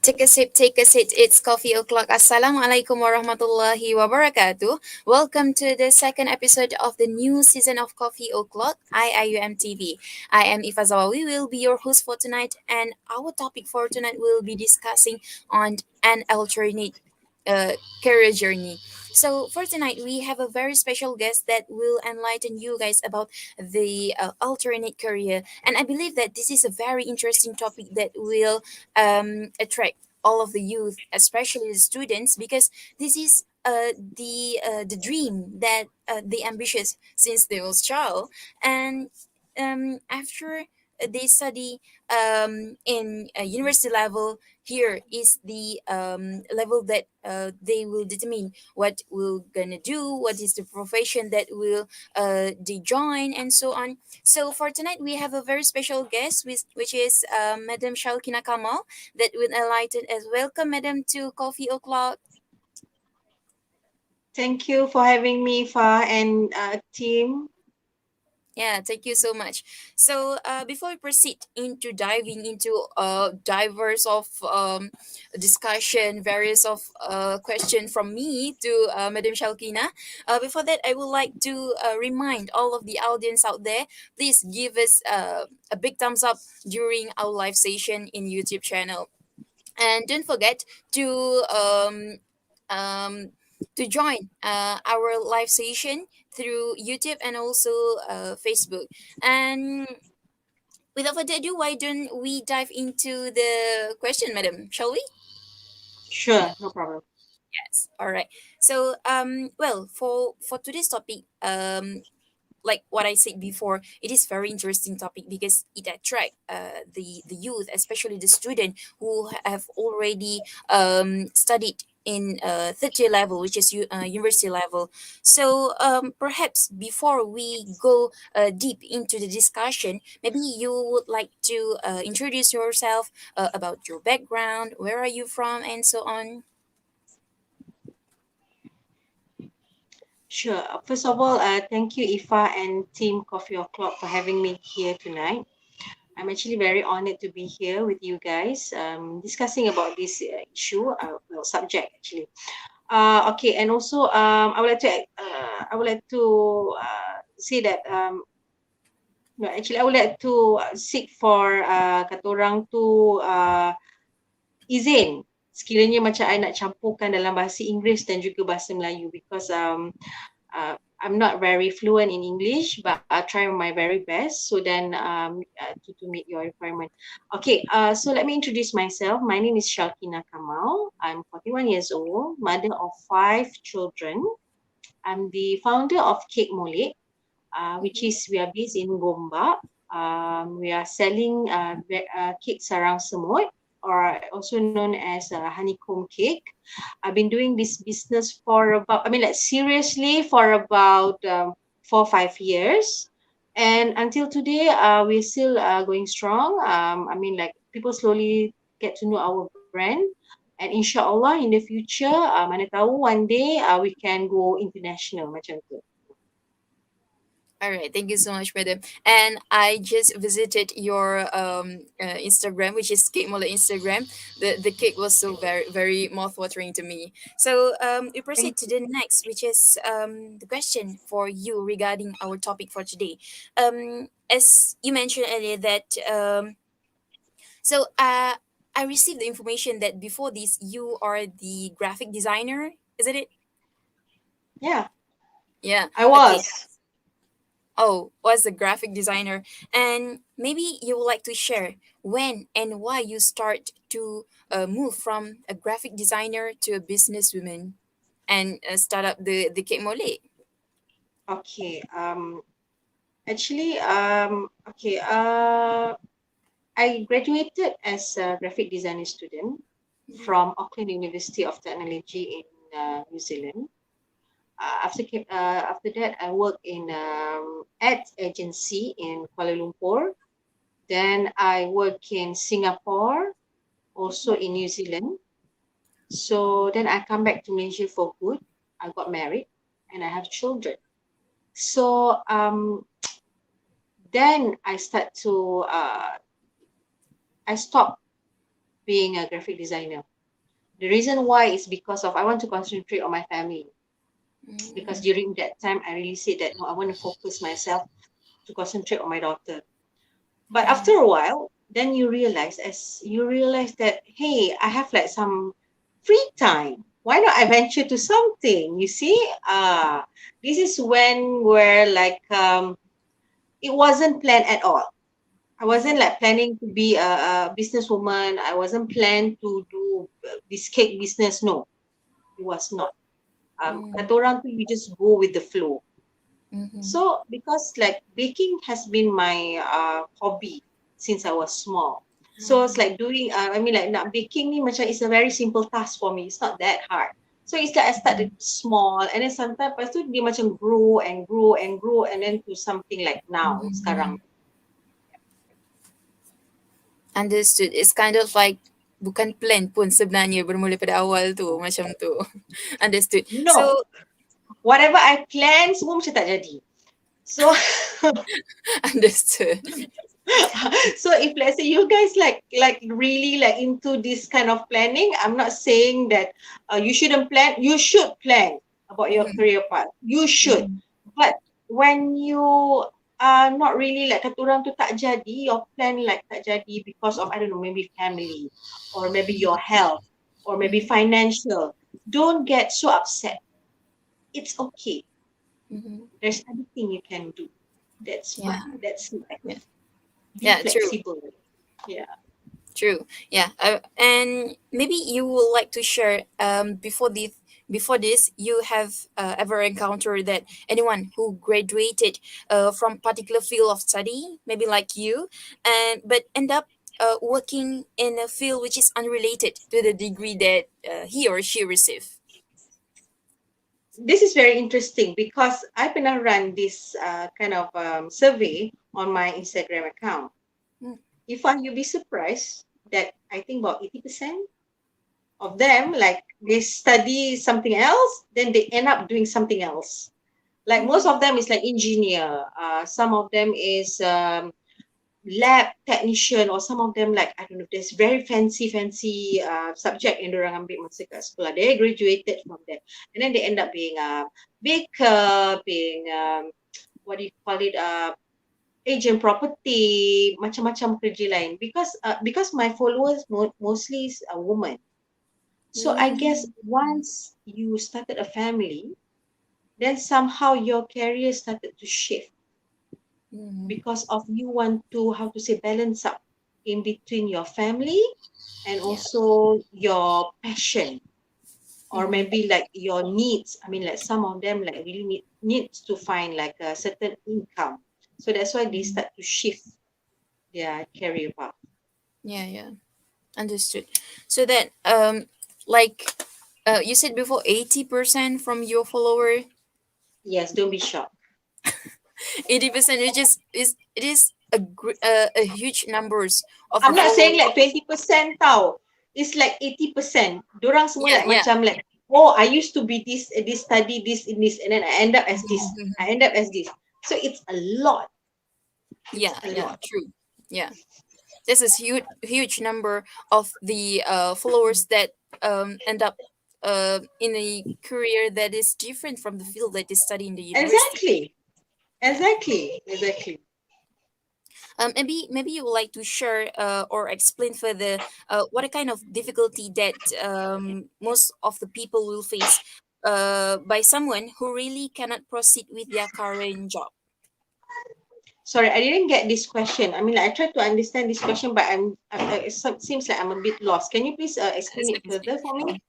Take a sip, take a seat. It's coffee o'clock. Assalamualaikum warahmatullahi wabarakatuh. Welcome to the second episode of the new season of Coffee O'Clock, IIUMTV. I am Ifazawa. We will be your host for tonight, and our topic for tonight will be discussing on an alternate uh, career journey. So for tonight, we have a very special guest that will enlighten you guys about the alternate career, and I believe that this is a very interesting topic that will attract all of the youth, especially the students, because this is the dream that they ambitious since they was child, and after they study in a university level, here is the level that they will determine what will gonna do, what is the profession that will they join, and so on. So for tonight, we have a very special guest, which is Madam Shalkina Kamal, that will enlighten us. Welcome, Madam, to Coffee O'Clock. Thank you for having me, Fa and team. Yeah, thank you so much. So, before we proceed into diving into diverse of discussion, various of question from me to Madam Shalkina. Before that, I would like to remind all of the audience out there, please give us a big thumbs up during our live session in YouTube channel, and don't forget to um, join our live session through YouTube and also Facebook. And without further ado, why don't we dive into the question, madam? Shall we? Sure, no problem. Yes. All right. So, well, for today's topic, like what I said before, it is very interesting topic because it attract the youth, especially the student who have already studied in third year level, which is university level. So perhaps before we go deep into the discussion, maybe you would like to introduce yourself, about your background, where are you from, and so on. Sure. First of all, thank you, Ifa and Team Coffee O'Clock for having me here tonight. I'm actually very honored to be here with you guys, discussing about this issue, well, subject actually. Okay, and also I would like to say that no, actually I would like to seek for kata orang tu izin sekiranya macam I nak campurkan dalam bahasa Inggeris dan juga bahasa Melayu because I'm not very fluent in English, but I'll try my very best. So then, to meet your requirement. Okay. So let me introduce myself. My name is Shalkina Kamal. I'm 41 years old, mother of 5 children. I'm the founder of KekMolek, which is we are based in Gombak. We are selling cake sarang semut, or also known as honeycomb cake. I've been doing this business for about, I mean, like seriously for about 4 or 5 years. And until today, we're still going strong. I mean, like people slowly get to know our brand. And inshallah, in the future, mana tahu one day we can go international macam tu. All right, thank you so much, madam. And I just visited your Instagram, which is KekMolek Instagram. The cake was so very mouth watering to me. So we proceed Thank to you. the next, which is the question for you regarding our topic for today. As you mentioned earlier that so I received the information that before this you are the graphic designer, isn't it? Yeah, Yeah. I Okay. was. Oh, was a graphic designer. And maybe you would like to share when and why you start to move from a graphic designer to a businesswoman and start up the Cake Mole. Okay. Actually, okay. I graduated as a graphic designer student from Auckland University of Technology in New Zealand. After that, I worked in ad agency in Kuala Lumpur. Then I work in Singapore, also in New Zealand. So then I come back to Malaysia for good. I got married and I have children. So then I start to I stopped being a graphic designer. The reason why is because of I want to concentrate on my family. Because Mm, during that time, I really said that no, I want to focus myself to concentrate on my daughter. But mm, after a while, then you realize that, hey, I have like some free time. Why not I venture to something? You see, this is when where like it wasn't planned at all. I wasn't like planning to be a businesswoman. I wasn't planned to do this cake business. No, it was not. mm, Kata orang tu, you just go with the flow. mhm, So because like baking has been my hobby since I was small. So it's like doing I mean like nak baking ni macam it's a very simple task for me. It's not that hard. So it's like I started small and then sometimes lepas tu dia macam grow and grow and grow and then to something like now sekarang. mhm. Understood. It's kind of like bukan plan pun sebenarnya bermula pada awal tu macam tu. Understood. No, So whatever I plan semua macam tak jadi. So understood. so if let's say you guys like really like into this kind of planning, I'm not saying that you shouldn't plan. You should plan about your Mhm, career path. You should, mhm, but when you are not really like kata orang tu tak jadi, your plan like tak jadi because of I don't know maybe family or maybe your health or maybe mhm, financial. Don't get so upset. It's okay. mhm. There's other thing you can do. That's Yeah, fine. That's yeah, life. Be yeah. True. flexible. Yeah. True. Yeah. And maybe you would like to share before this you have ever encountered that anyone who graduated from particular field of study, maybe like you, and but end up working in a field which is unrelated to the degree that he or she received. This is very interesting because I pernah run this kind of survey on my Instagram account. Mm. If I you'll be surprised that I think about 80% of them like they study something else, then they end up doing something else. Like most Mm. of them is like engineer. Some of them is lab technician or some of them like I don't know. There's very fancy subject yang orang ambil masa kat sekolah. They graduated from there, and then they end up being a baker, being what do you call it? Agent property, macam-macam kerja lain. Because my followers mostly is a woman. So I guess Mm. once you started a family, then somehow your career started to shift Mm. because of you want to how to say balance up in between your family and Yeah. also your passion or Mm-hmm. maybe like your needs. I mean like some of them like really needs to find like a certain income. So that's why they start to shift their career path. Yeah. Yeah. Understood. So that like you said before 80% from your follower, Yes, don't be shocked. 80%, which is it is a huge numbers of the I'm not saying followers. like 20% tau. It's like 80%. Dorang semua Yeah, like yeah. macam like, oh, I used to be this study this in this, and then I end up as this. Mhm. I end up as this. So it's a lot. It's Yeah, a yeah, lot. true. Yeah. This is huge number of the followers that end up in a career that is different from the field that they study in the university. Exactly. Yeah. Exactly. Maybe you would like to share or explain further what a kind of difficulty that most of the people will face by someone who really cannot proceed with their current job. Sorry, I didn't get this question. I mean, like, I tried to understand this question, but seems like I'm a bit lost. Can you please explain It's it okay, it's okay. further for me?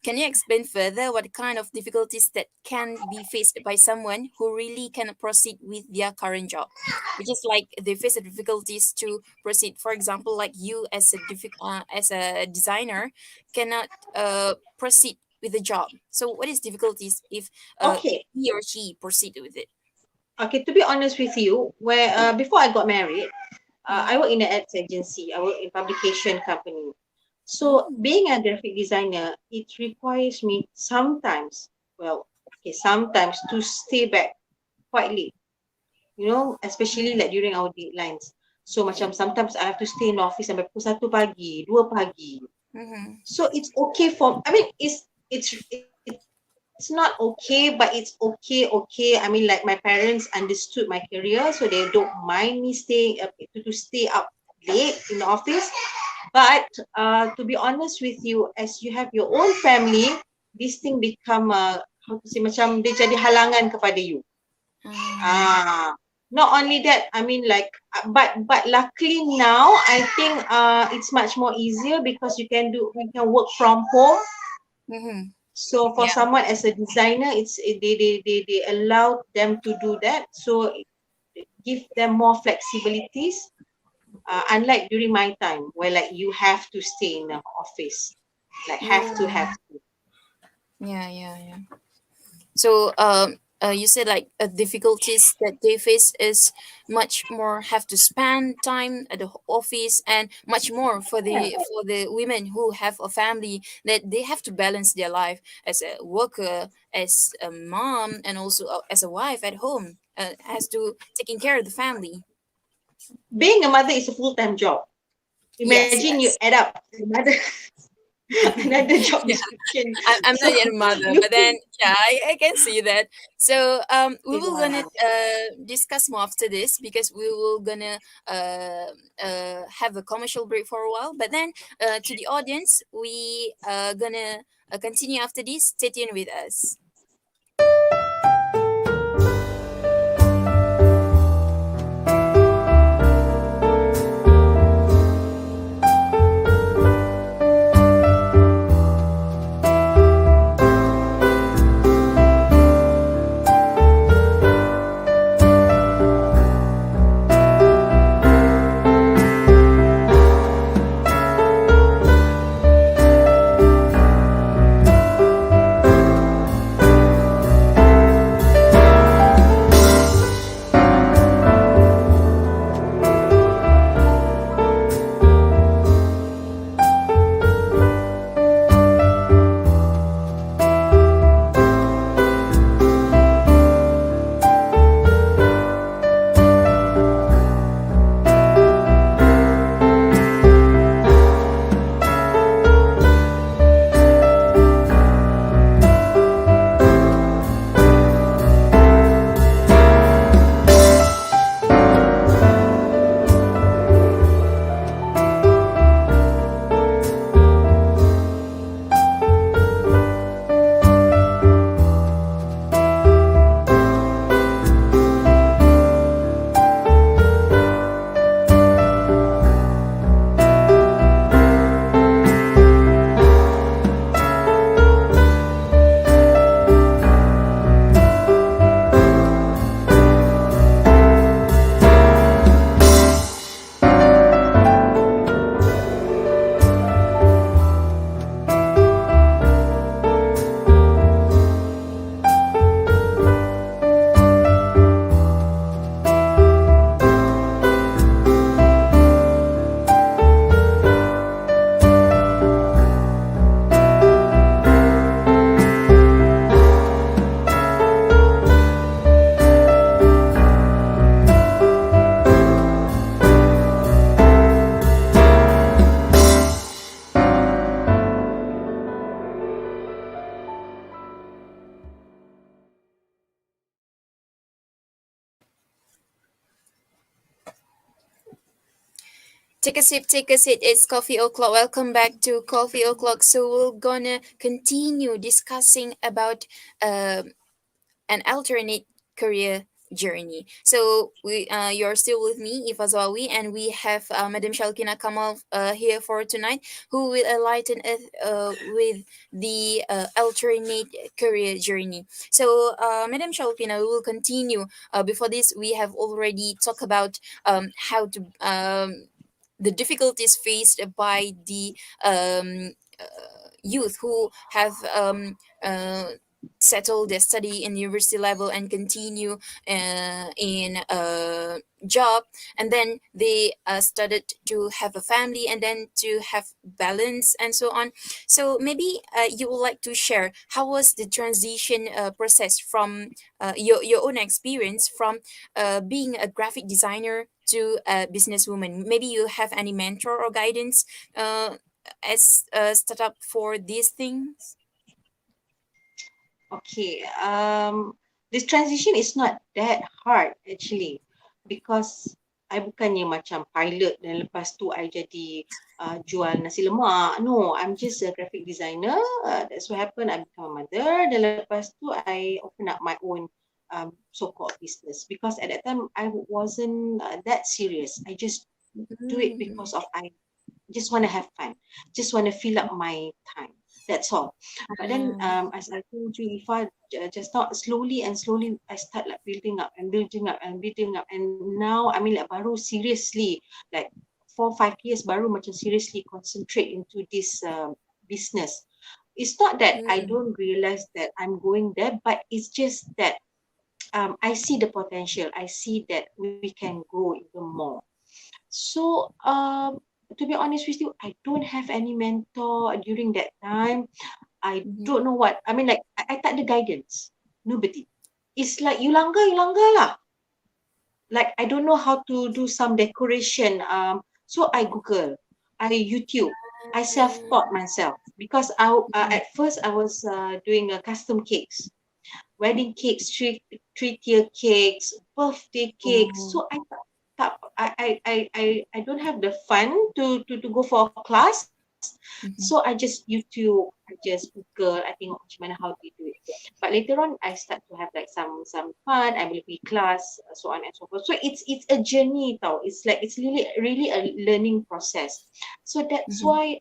Can you explain further what kind of difficulties that can be faced by someone who really cannot proceed with their current job? Which is like they face the difficulties to proceed. For example, like you as as a designer cannot proceed with the job. So what is difficulties if Okay. he or she proceed with it? Okay, to be honest with you, where before I got married, I Mm. work in an ads agency. I work in publication company. So Mm. being a graphic designer, it requires me sometimes, well, okay, sometimes to stay back quite late, especially like during our deadlines. So macam sometimes I have to stay in office sampai pukul 1 pagi, 2 pagi. Mm-hmm. So it's okay for, I mean, it's not okay, but it's okay. I mean, like my parents understood my career, so they don't mind me staying to stay up late in the office. But to be honest with you, as you have your own family, this thing become how to say, macam dia jadi halangan kepada you. Mm. Ah, not only that, I mean, like, but luckily now I think it's much more easier because we can work from home. Mm-hmm. So for Yeah. someone as a designer, they allow them to do that. So it give them more flexibilities. Unlike during my time where like you have to stay in the office, like have Mm. to. Yeah, yeah, yeah. So, you said like difficulties that they face is much more have to spend time at the office, and much more for Yeah. the women who have a family, that they have to balance their life as a worker, as a mom, and also as a wife at home. Has to taking care of the family. Being a mother is a full-time job. Yes, Imagine you yes. add up another another job Yeah, description. I'm So not yet a mother, you but then yeah, I can see that. So we will gonna yeah. discuss more after this, because we will gonna have a commercial break for a while. But then to the audience, we gonna continue after this. Stay tuned with us. Take a sip, take a sip. It's Coffee O'Clock. Welcome back to Coffee O'Clock. So we're gonna continue discussing about an alternate career journey. So you're still with me, Ifa Zawi, and we have Madam Shalkina Kamal here for tonight, who will enlighten us with the alternate career journey. So, Madam Shalkina, we will continue. Before this, we have already talked about how to the difficulties faced by the youth who have settle their study in university level and continue in a job, and then they started to have a family and then to have balance and so on. So maybe you would like to share how was the transition process from your own experience from being a graphic designer to a businesswoman. Maybe you have any mentor or guidance as a startup for these things. Okay, this transition is not that hard actually, because I bukannya macam pilot dan lepas tu I jadi jual nasi lemak. No, I'm just a graphic designer. That's what happened. I become a mother. Dan lepas tu I open up my own so-called business, because at that time I wasn't that serious. I just do it Mm. because of I just want to have fun, just want to fill up my time. That's all. But then, Um, as I told you, if I just not slowly and slowly, I start like building up and building up and building up, and now I mean like baru seriously like 4 5 years baru macam seriously concentrate into this business. It's not that I mm, don't realize that I'm going there, but it's just that I see the potential. I see that we can grow even more. So, to be honest with you, I don't have any mentor during that time. I mhm. don't know what. I mean, like, I tak ada guidance. Nobody. It's like, you langgar lah. Like, I don't know how to do some decoration. So I Google, I YouTube, I self-taught myself, because Mhm. at first I was doing custom cakes, wedding cakes, three-tier cakes, birthday cakes. Oh. So I don't have the fun to go for a class. So I Mhm. just YouTube, I just Google, I tengok macam mana how they do it. But later on I start to have like some fun. I will be class, so on and so forth. So it's a journey tau. It's like it's really a learning process. So that's Mhm. why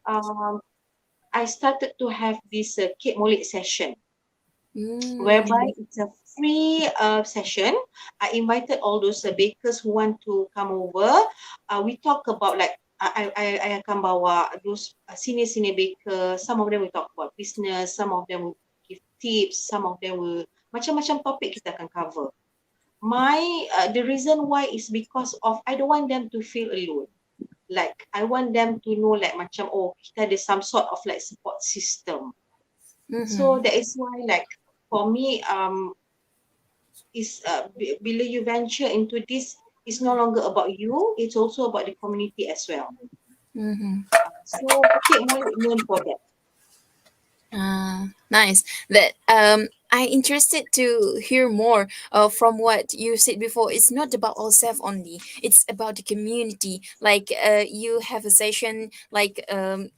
I started to have this KekMolek session, whereby Mm. it's a free session. I invited all those bakers who want to come over. We talk about like I akan bawa those senior bakers. Some of them will talk about business. Some of them will give tips. Some of them will macam-macam topik kita akan cover. My the reason why is because of I don't want them to feel alone. Like I want them to know like macam oh kita ada some sort of like support system. So Mhm. that is why like for me is bila you venture into this, it's no longer about you, it's also about the community as well. Mhm. So Kate more known for that. Nice. That I interested to hear more from what you said before. It's not about ourselves only. It's about the community. Like you have a session. Like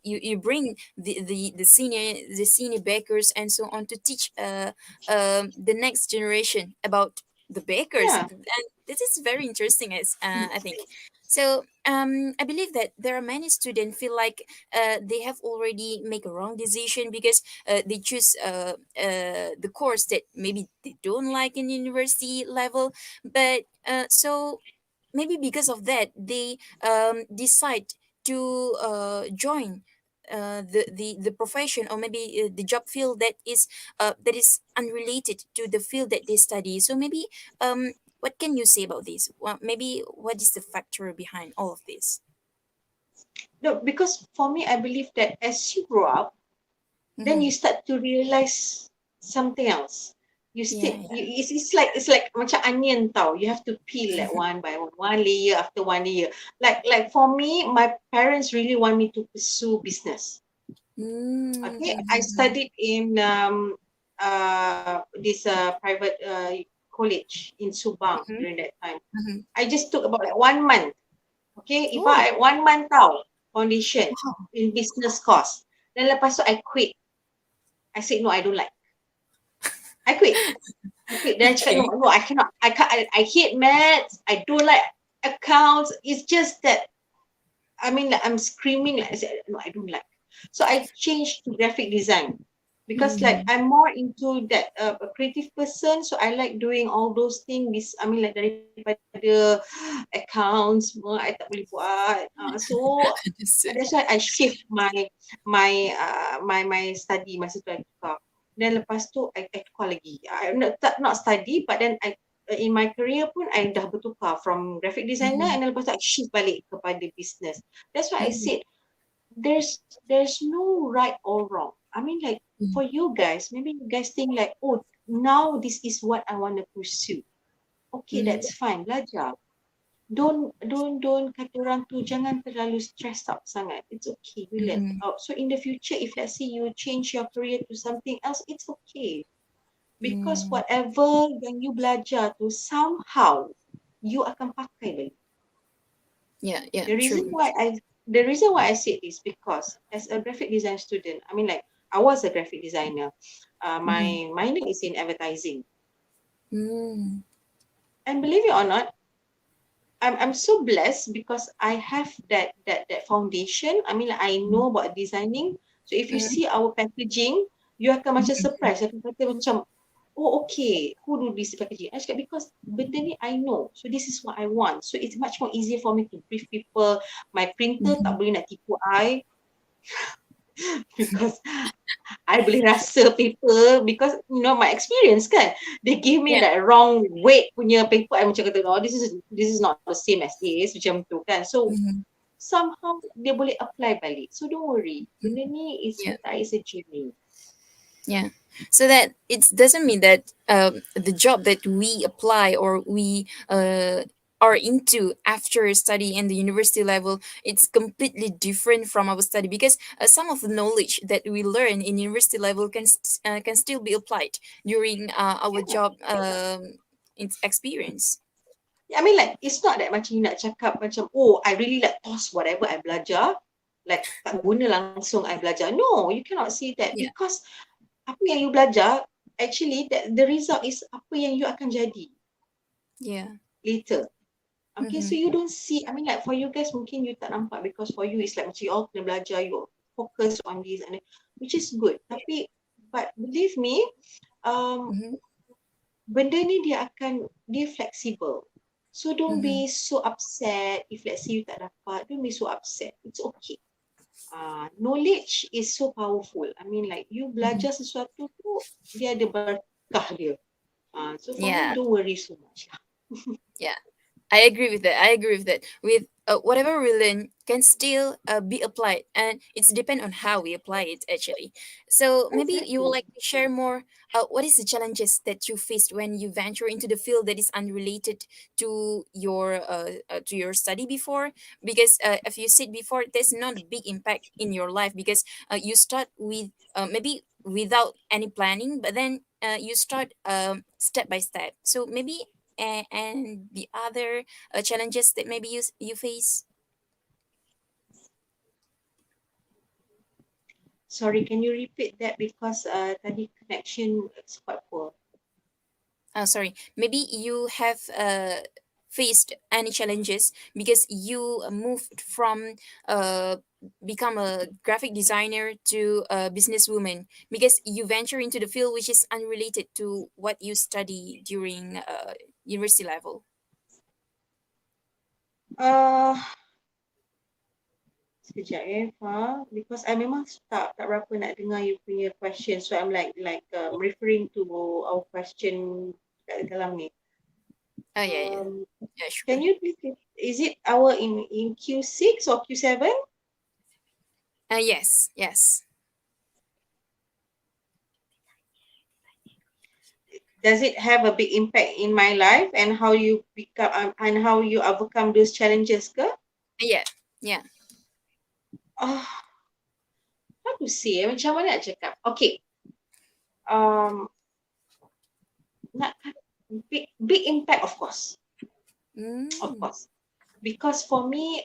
you bring the senior bakers and so on to teach the next generation about the bakers, Yeah. and this is very interesting. As I think. So I believe that there are many students feel like they have already make a wrong decision because they choose the course that maybe they don't like in university level, but so maybe because of that they decide to join the profession, or maybe the job field that is unrelated to the field that they study. So maybe what can you say about this? Well, maybe what is the factor behind all of this? No, because for me, I believe that as you grow up, then Mm-hmm. you start to realize something else. Yeah, yeah. It's like macam onion tau. You have to peel like one by one layer after one layer. Like for me, my parents really want me to pursue business. Okay, I Mm-hmm. studied in this private college in Subang Mm-hmm. during that time. Mm-hmm. I just took about like 1 month. Okay, if Oh, I 1 month tau foundation wow. in business course. Then lepas tu I quit. I said no, I don't like. I quit. I quit. Then I cakap no, Okay. no, I cannot. I can't. I hate maths. I don't like accounts. It's just that I mean, like, I'm screaming. Like I said, no, I don't like. So I changed to graphic design, because like Mm-hmm. I'm more into that a creative person. So I like doing all those things. I mean, like daripada accounts, semua I tak boleh buat. So Understood. that's why I shift my study masa tu I tukar. Then lepas tu I tukar lagi. I not study, but then in my career pun I dah bertukar from graphic designer, Mm-hmm. and then lepas tu I shift balik kepada business. That's why I Mm-hmm. said there's no right or wrong. I mean, like, for you guys, maybe you guys think like, oh, now this is what I want to pursue. Okay, Mm-hmm. that's fine. Belajar. Don't kata orang tu jangan terlalu stressed out sangat. It's okay. Relax Mm-hmm. out. So in the future, if let's say you change your career to something else, it's okay. Because Mm. whatever yang you belajar tu somehow you akan pakai balik. Yeah, yeah, The reason true. why I the reason why I said this because as a graphic design student, I mean, like, I was a graphic designer. Mm-hmm. My minor is in advertising, Mm. and believe it or not, I'm so blessed because I have that foundation. I mean, like, I know about designing. So if you Mm-hmm. see our packaging, you akan macam Mm-hmm. surprise. Akan kata macam, oh, okay, who do this packaging? I cakap because benda ni I know. So this is what I want. So it's much more easier for me to brief people. My printer tak Mm-hmm. boleh nak tipu I because I boleh rasa paper because my experience kan. They give me Yeah. that wrong weight punya paper. I macam kata, oh, this is not the same as this macam tu kan. So Mm-hmm. somehow dia boleh apply balik. So don't worry. Benda ni Yeah. is a journey. Yeah. So that it doesn't mean that the job that we apply or we are into after study in the university level, it's completely different from our study because some of the knowledge that we learn in university level can still be applied during our Yeah. job experience. I mean, like, it's not that macam you nak cakap macam, oh, I really like toss whatever I belajar, like tak guna langsung I belajar. No, you cannot say that Yeah. because apa yang you belajar, actually that the result is apa yang you akan jadi Yeah. later. Okay, Mm-hmm. so you don't see, I mean, like, for you guys mungkin you tak nampak because for you it's like macam you all kena belajar, you focus on this and which is good. Tapi, but believe me, um, Mm-hmm. benda ni dia flexible. So don't Mm-hmm. be so upset if let's say you tak dapat, don't be so upset. It's okay. Knowledge is so powerful. I mean, like, you Mm-hmm. belajar sesuatu tu, dia ada berkah dia. So for me, Yeah. don't worry so much. Yeah. I agree with that. I agree with that. With whatever we learn can still be applied, and it's depend on how we apply it actually. So maybe you would Exactly. like to share more. What is the challenges that you faced when you venture into the field that is unrelated to your study before? Because if you said before, there's not a big impact in your life because you start with maybe without any planning, but then you start step by step. So maybe and the other challenges that maybe you face. Sorry, can you repeat that because tadi connection is quite poor. Sorry, maybe you have faced any challenges because you moved from uh, become a graphic designer to a businesswoman because you venture into the field which is unrelated to what you study during university level. Uh, Sekejap because I memang tak berapa nak dengar you punya question, so I'm referring to our question kat dalam ni. Oh yeah, yeah, yeah, Can sure. you please, is it our in Q6 or Q7? Yes, yes. Does it have a big impact in my life and how you become and how you overcome those challenges ke? Yeah, yeah. Ah, how to say? Macam mana nak cakap? Okay. Um, nak big impact, of course. Of Mm. course. Because for me,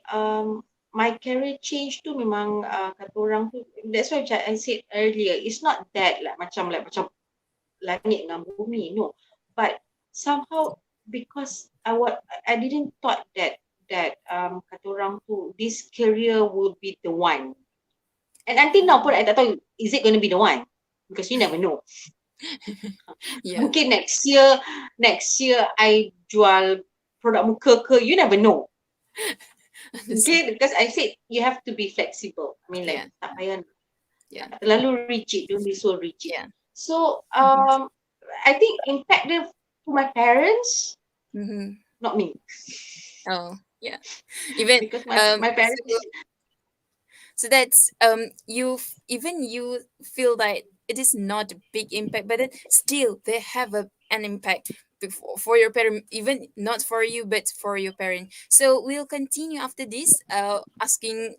my career change tu memang kata orang tu, that's why I said earlier, it's not that macam langit dengan bumi, no. But somehow because I didn't thought that kata orang tu this career would be the one. And until now pun I tak tahu is it going to be the one because you never know. Yeah. Mungkin next year I jual produk muka ke, you never know. Understand. Okay, because I said you have to be flexible. I mean, like, Yeah, tak payah yeah, terlalu rigid, don't be so rigid. yeah. So Mhm. I think impact them to my parents, Mhm. not me, Oh, yeah. Even because my so parents. so that's even you feel that it is not a big impact, but then still they have an impact for your parent, even not for you but for your parent. So we'll continue after this asking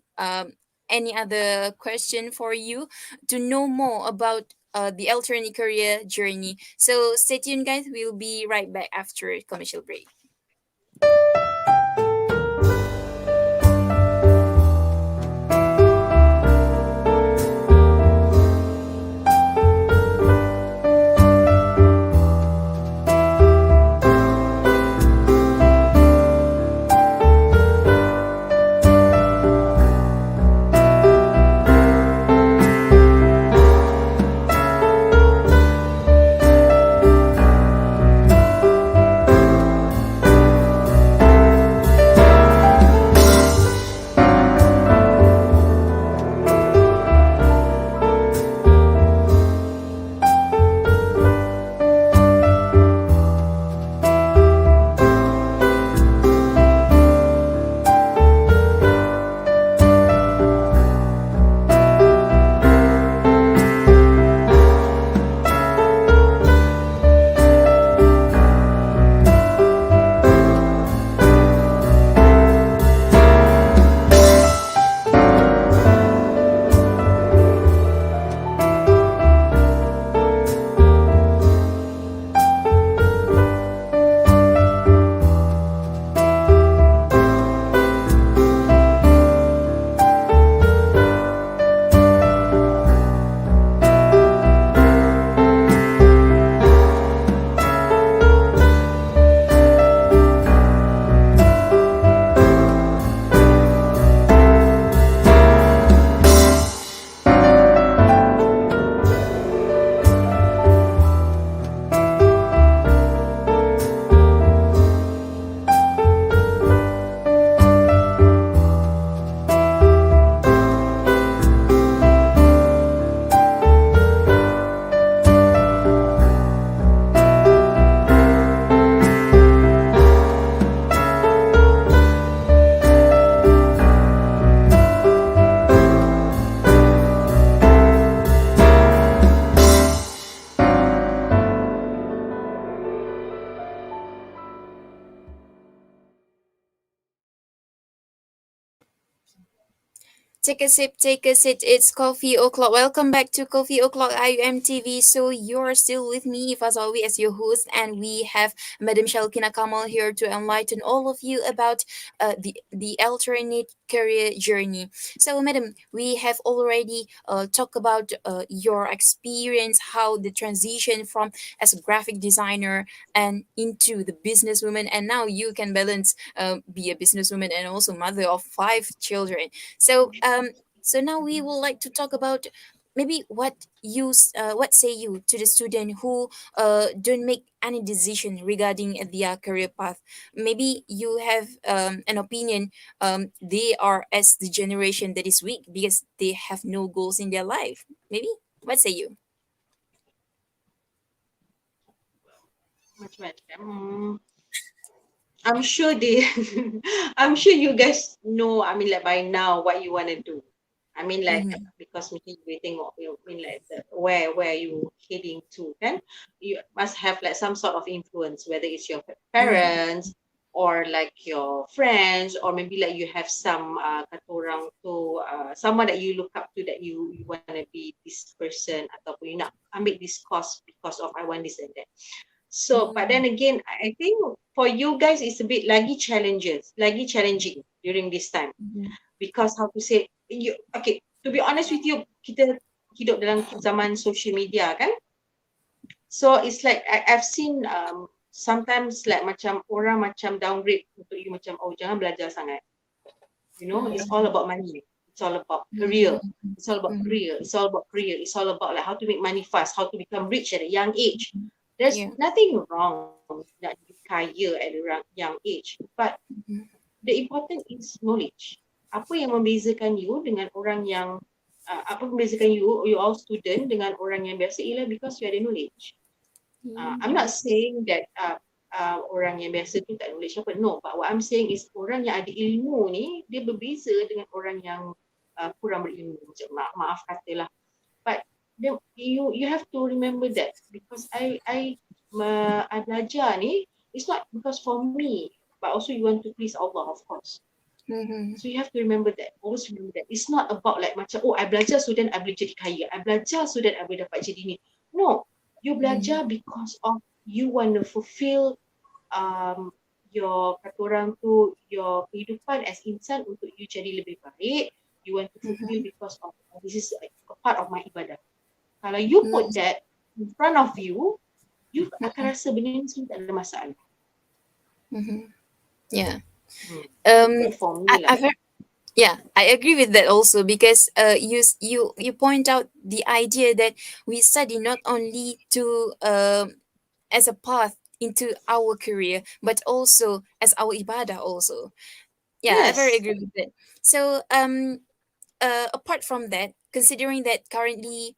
any other question for you to know more about the alternate career journey. So stay tuned, guys. We'll be right back after a commercial break. Take a sip, take a sit. It's Coffee O'Clock. Welcome back to Coffee O'Clock IUMTV. So you're still with me, Fazawi, as your host, and we have Madam Shalkina Kamal here to enlighten all of you about the alternate career journey. So, Madam, we have already talked about your experience, how the transition from as a graphic designer and into the businesswoman, and now you can balance be a businesswoman and also mother of five children. So now we would like to talk about maybe what say you to the student who don't make any decision regarding their career path. Maybe you have an opinion. They are as the generation that is weak because they have no goals in their life. Maybe what say you? Macam-macam. I'm sure they, I'm sure you guys know. I mean, like by now, what you want to do. I mean, like Mm-hmm. because mungkin you tengok, you I mean, like where you heading to, kan? You must have like some sort of influence, whether it's your Mm-hmm. parents or like your friends, or maybe like you have some kata orang tu someone that you look up to, that you want to be this person, ataupun you nak ambil this course because of I want this and that. So, but then again, I think for you guys, it's a bit lagi challenging during this time, Mm-hmm. because how to say, you okay, to be honest with you, kita hidup dalam zaman social media kan. So it's like I've seen sometimes like macam orang macam downgrade untuk you, macam oh jangan belajar sangat. You know, it's all about money. It's all about career. Mm-hmm. It's all about Mm-hmm. career. It's all about career. It's all about like how to make money fast, how to become rich at a young age. There's Yeah. nothing wrong nak jadi kaya at a young age, but Mm-hmm. the important is knowledge. Apa yang membezakan you dengan orang yang apa membezakan you all student dengan orang yang biasa ialah because you ada knowledge. I'm not saying that orang yang biasa tu tak knowledge apa, no, but what I'm saying is orang yang ada ilmu ni dia berbeza dengan orang yang kurang berilmu, macam maaf katalah. But you have to remember that because I belajar ni, it's not because for me, but also you want to please Allah, of course. So you have to remember that. Always remember that. It's not about like macam, oh, I belajar so then I boleh jadi kaya. I belajar so that I boleh dapat jadi ni. No, you belajar because of you want to fulfill your kata orang tu, your kehidupan as insan untuk you jadi lebih baik. You want to fulfill because of this is a part of my ibadah. Kalau you put that in front of you, you akan rasa benda ni semua tak ada masalah. Yeah. For me lah. I agree with that also because you point out the idea that we study not only to as a path into our career but also as our ibadah also. Yeah, I very Yes. agree with that. So apart from that, considering that currently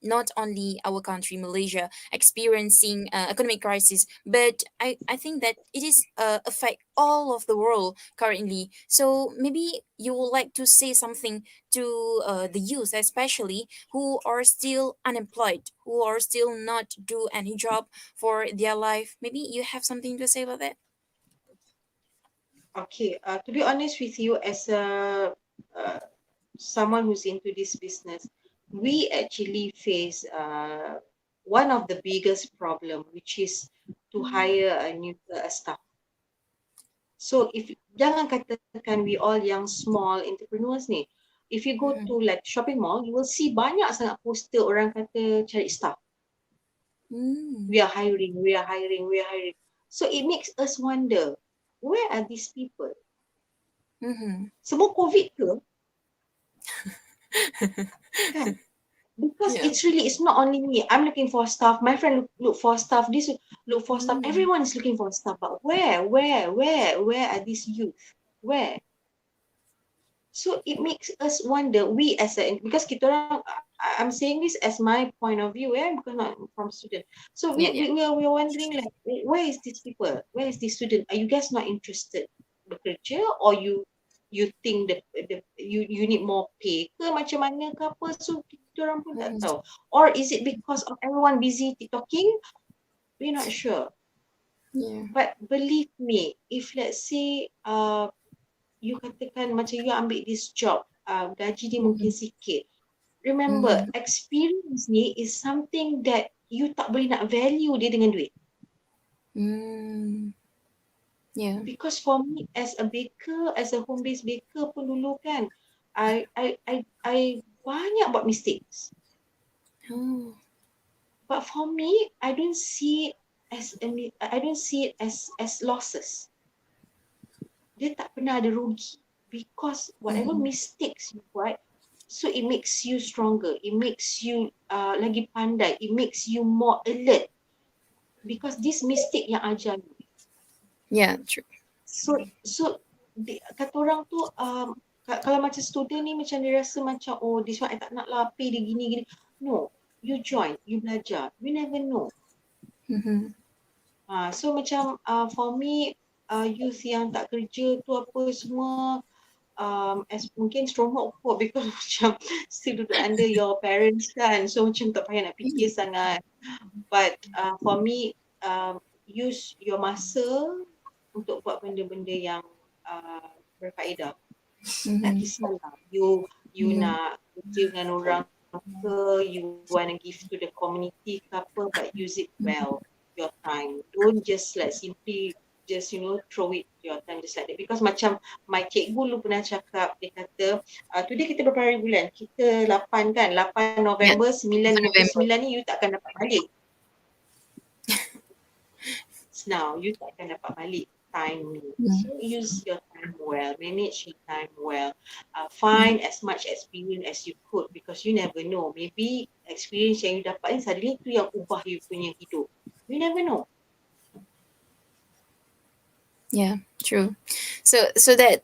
not only our country Malaysia experiencing economic crisis, but I think that it is affect all of the world currently. So maybe you would like to say something to the youth, especially who are still unemployed, who are still not do any job for their life. Maybe you have something to say about that. Okay, to be honest with you, as a someone who's into this business, we actually face one of the biggest problem, which is to hire a new staff. So if jangan katakan we all yang small entrepreneurs ni, if you go to like shopping mall, you will see banyak sangat poster orang kata cari staff. We are hiring, we are hiring, we are hiring. So it makes us wonder, where are these people? Semua COVID ke? Kan? Because it's really, it's not only me. I'm looking for staff. My friend look for staff. This look for staff. Everyone is looking for staff. But where are these youth? Where? So it makes us wonder. We as a, because kita orang, I'm saying this as my point of view, because not from student. So we are wondering like, where is these people? Where is this student? Are you guys not interested bekerja, or you think the you need more pay ke macam mana ke apa? So kita orang pun tak tahu. Or is it because of everyone busy TikToking? We're not sure. But believe me, if let's say you katakan macam you ambil this job, gaji dia mungkin sikit. Remember, experience ni is something that you tak boleh nak value dia dengan duit. Because for me as a baker, as a home-based baker pun dulu kan, I banyak buat mistakes. But for me, I don't see it as losses. Dia tak pernah ada rugi, because whatever mistakes you buat, so it makes you stronger, it makes you lagi pandai, it makes you more alert, because this mistake yang ajar you. Yeah, true. So kata orang tu kalau macam student ni macam dia rasa macam, oh, this one I tak nak lah, pay dia gini. No, you join, you belajar, you never know. So macam for me, youth yang tak kerja tu apa semua, as mungkin stronger awkward because macam still duduk under your parents kan, so macam tak payah nak fikir sangat. But for me, use your masa untuk buat benda-benda yang berfaedah. Tak kisahlah you nak kerja dengan orang ke, you want to give to the community ke apa, but use it well, your time. Don't just like simply just throw it your time just like that. Because macam my cikgu dulu pernah cakap, dia kata today kita berapa hari bulan? Kita 8 kan, 8 November, 9 ni you tak akan dapat balik. Now you tak akan dapat balik time ni. So use your time well, manage your time well, find as much experience as you could, because you never know, maybe experience yang you dapat ni suddenly tu yang ubah you punya hidup. You never know. Yeah, true. So that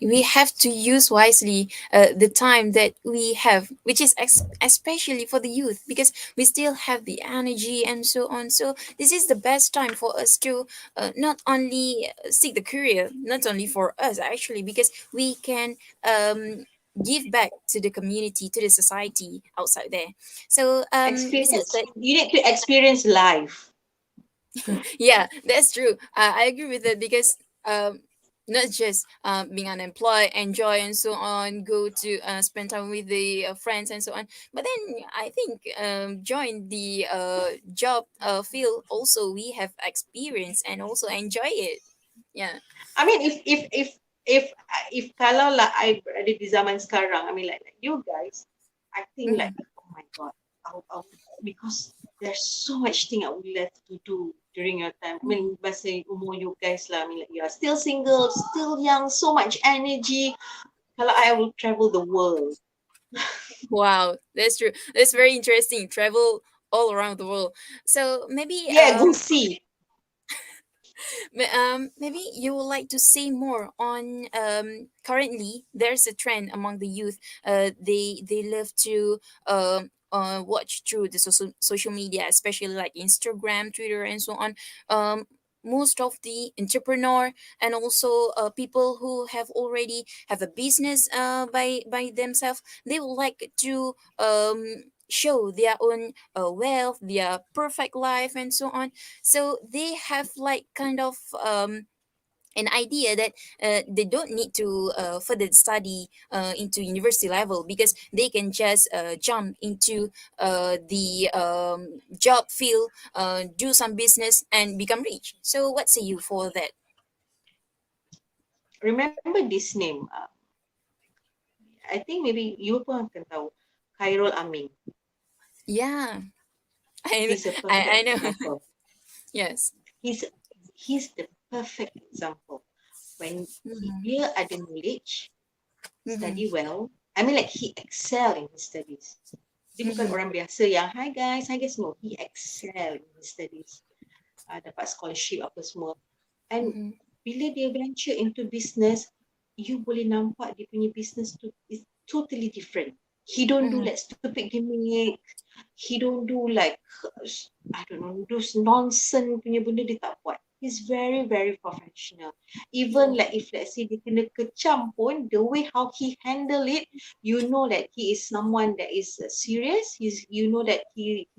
we have to use wisely the time that we have, which is especially for the youth, because we still have the energy and so on. So this is the best time for us to not only seek the career, not only for us actually, because we can give back to the community, to the society outside there. So besides Experience. that, You need to experience life. yeah, that's true. I agree with it because not just being unemployed, enjoy and so on, go to spend time with the friends and so on. But then I think join the job field also we have experience and also enjoy it. Yeah. I mean, if kalau lah I berada di zaman sekarang, I mean like you guys, I think Mm-hmm. like oh my god, because there's so much thing I would love to do during your time. I mean, masa umur you guys lah, I mean like you are still single, still young, so much energy. Kalau I will travel the world. Wow, that's true. That's very interesting. Travel all around the world. So maybe Yeah, go see. Maybe you would like to say more on currently there's a trend among the youth. They love to watch through the social media, especially like Instagram, Twitter, and so on. Most of the entrepreneur and also people who have already have a business by themselves, they would like to show their own wealth, their perfect life, and so on. So they have like kind of an idea that they don't need to further study into university level, because they can just jump into the job field, do some business and become rich. So what say you for that? Remember this name? I think maybe you pun akan tahu. Khairul Amin. Yeah, I He's a I perfect know. example. Yes. He's he's the perfect example. When Mm-hmm. dia ada knowledge, Mm-hmm. study well. I mean like he excel in his studies. Dia bukan Mm-hmm. orang biasa yang hi guys, no. He excel in his studies. Dapat scholarship apa semua. And Mm-hmm. bila dia venture into business, you boleh nampak dia punya business tu is totally different. He don't do Mm-hmm. like stupid gimmick. He don't do like I don't know those nonsense punya benda dia tak buat. He's very very professional. Even Yeah. like if let's say dia kena kecam pun, the way how he handle it, you know that he is someone that is serious. You know that he's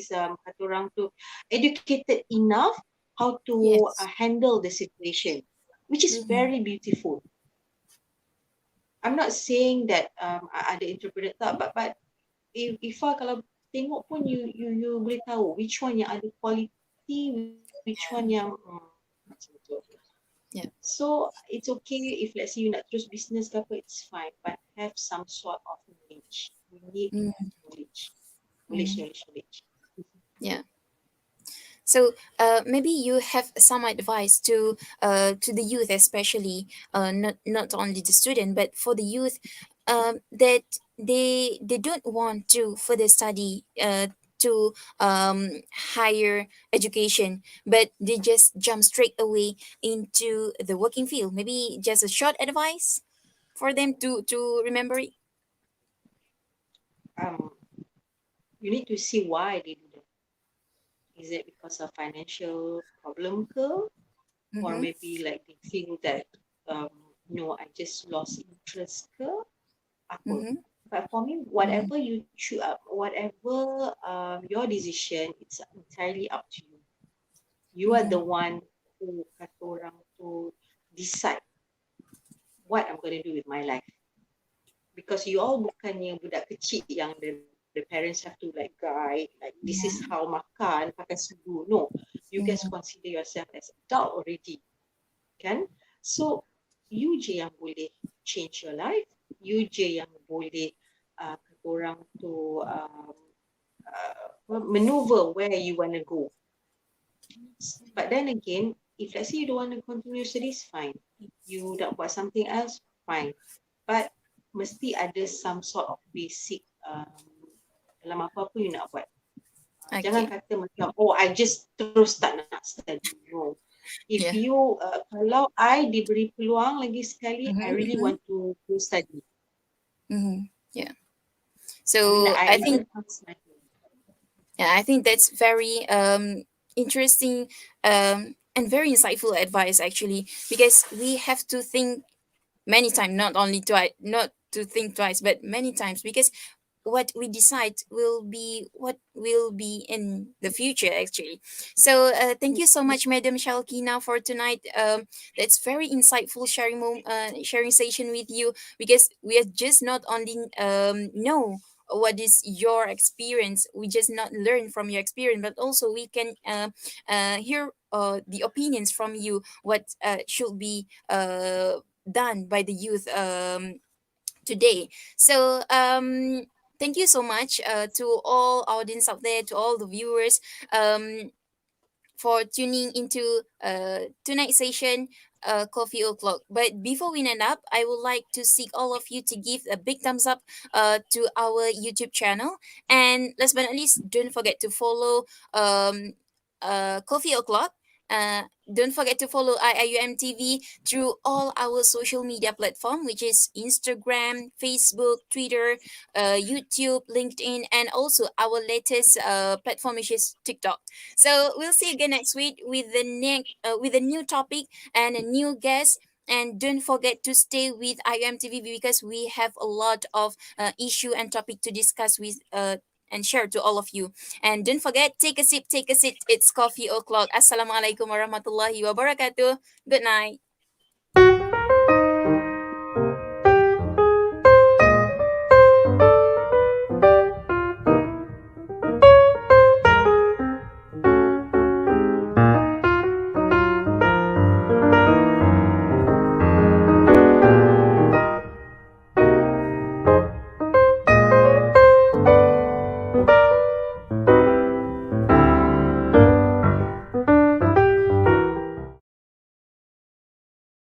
kata orang tu educated enough how to Yes. handle the situation, which is Mm-hmm. very beautiful. I'm not saying that ada entrepreneur tak, but if kalau tengok pun you boleh tahu which one yang ada quality, which one yang macam tu. Yeah. So it's okay if let's say you nak terus business ke apa, it's fine, but have some sort of knowledge. We need to have knowledge, knowledge, Mm-hmm. knowledge, knowledge. Yeah. So maybe you have some advice to the youth, especially not only the student, but for the youth, that they don't want to further study to higher education, but they just jump straight away into the working field. Maybe just a short advice for them to remember it. Um, you need to see why they do that. Is it because of financial problem ke? Or Mm-hmm. maybe like they feel that um, no, I just lost interest ke? Apa? Mm-hmm. But for me, Mm-hmm. whatever you choose, whatever your decision, it's entirely up to you. You are the Mm-hmm. one who kata orang to decide what I'm going to do with my life. Because you all bukannya budak kecil yang the parents have to like guide, like this is Yeah. how makan, pakai sudu. No, you guys Mm-hmm. consider yourself as adult already, kan? So you je yang boleh change your life, you je yang boleh kata orang tu maneuver where you want to go. But then again, if let's say you don't want to continue studies, fine. You nak buat something else, fine. But mesti ada some sort of basic dalam apa-apa you nak buat. Jangan Okay. kata macam, oh I just terus tak nak study. No. if Yeah. you kalau I diberi peluang lagi sekali, I Mm-hmm, really mm-hmm, want to study. mm-hmm. Yeah. I mean, So I I think, even asked my yeah, I think that's very interesting and very insightful advice actually, because we have to think many times, not only twice, not to think twice, but many times, because what we decide will be what will be in the future actually. So thank you so much, Madam Shalkina, for tonight. That's very insightful sharing session with you, because we are just not only know what is your experience, we just not learn from your experience, but also we can hear the opinions from you, what should be done by the youth today. So thank you so much to all audience out there, to all the viewers, for tuning into tonight's session, Coffee O'Clock. But before we end up, I would like to seek all of you to give a big thumbs up to our YouTube channel. And last but not least, don't forget to follow Coffee O'Clock. Don't forget to follow IIUMTV through all our social media platform, which is Instagram, Facebook, Twitter, YouTube, LinkedIn, and also our latest platform, which is TikTok. So we'll see you again next week with with a new topic and a new guest. And don't forget to stay with IUMTV, because we have a lot of issue and topic to discuss with and share to all of you. And don't forget, take a sip, take a sip. It's Coffee O'Clock. Assalamualaikum warahmatullahi wabarakatuh. Good night.